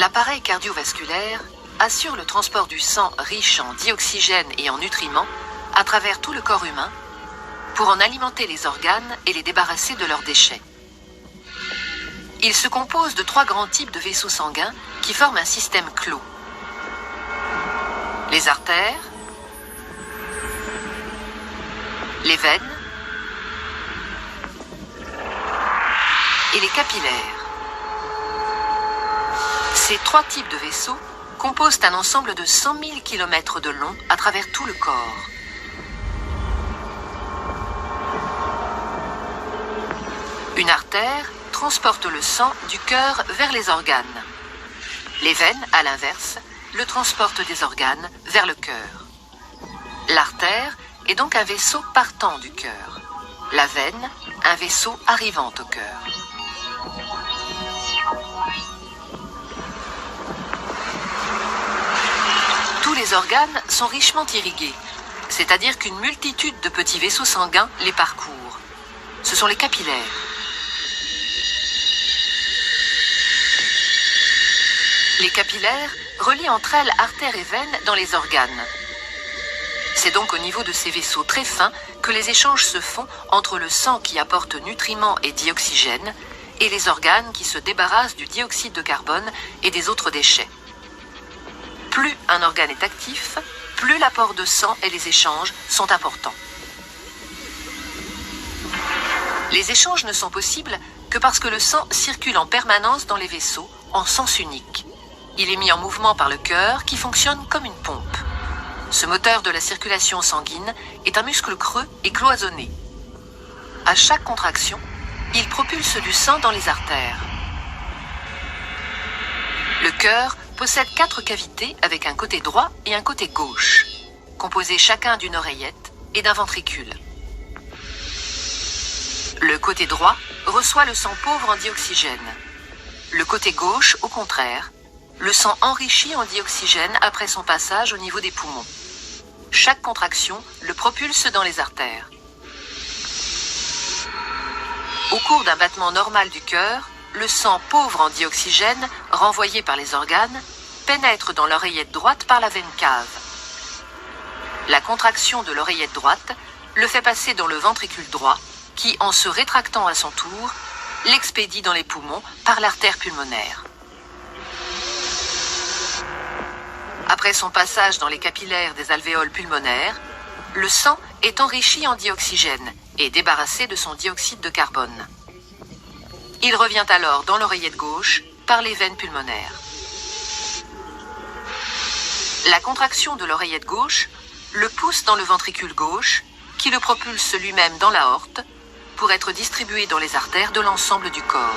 L'appareil cardiovasculaire assure le transport du sang riche en dioxygène et en nutriments à travers tout le corps humain pour en alimenter les organes et les débarrasser de leurs déchets. Il se compose de 3 grands types de vaisseaux sanguins qui forment un système clos. Les artères, les veines et les capillaires. Ces 3 types de vaisseaux composent un ensemble de 100 000 km de long à travers tout le corps. Une artère transporte le sang du cœur vers les organes. Les veines, à l'inverse, le transportent des organes vers le cœur. L'artère est donc un vaisseau partant du cœur. La veine, un vaisseau arrivant au cœur. Tous les organes sont richement irrigués, c'est-à-dire qu'une multitude de petits vaisseaux sanguins les parcourent. Ce sont les capillaires. Les capillaires relient entre elles artères et veines dans les organes. C'est donc au niveau de ces vaisseaux très fins que les échanges se font entre le sang qui apporte nutriments et dioxygène et les organes qui se débarrassent du dioxyde de carbone et des autres déchets. Plus un organe est actif, plus l'apport de sang et les échanges sont importants. Les échanges ne sont possibles que parce que le sang circule en permanence dans les vaisseaux en sens unique. Il est mis en mouvement par le cœur qui fonctionne comme une pompe. Ce moteur de la circulation sanguine est un muscle creux et cloisonné. À chaque contraction, il propulse du sang dans les artères. Le cœur possède 4 cavités avec un côté droit et un côté gauche, composés chacun d'une oreillette et d'un ventricule. Le côté droit reçoit le sang pauvre en dioxygène. Le côté gauche, au contraire, le sang enrichi en dioxygène après son passage au niveau des poumons. Chaque contraction le propulse dans les artères. Au cours d'un battement normal du cœur, le sang pauvre en dioxygène, renvoyé par les organes, pénètre dans l'oreillette droite par la veine cave. La contraction de l'oreillette droite le fait passer dans le ventricule droit, qui, en se rétractant à son tour, l'expédie dans les poumons par l'artère pulmonaire. Après son passage dans les capillaires des alvéoles pulmonaires, le sang est enrichi en dioxygène et débarrassé de son dioxyde de carbone. Il revient alors dans l'oreillette gauche par les veines pulmonaires. La contraction de l'oreillette gauche le pousse dans le ventricule gauche, qui le propulse lui-même dans l'aorte pour être distribué dans les artères de l'ensemble du corps.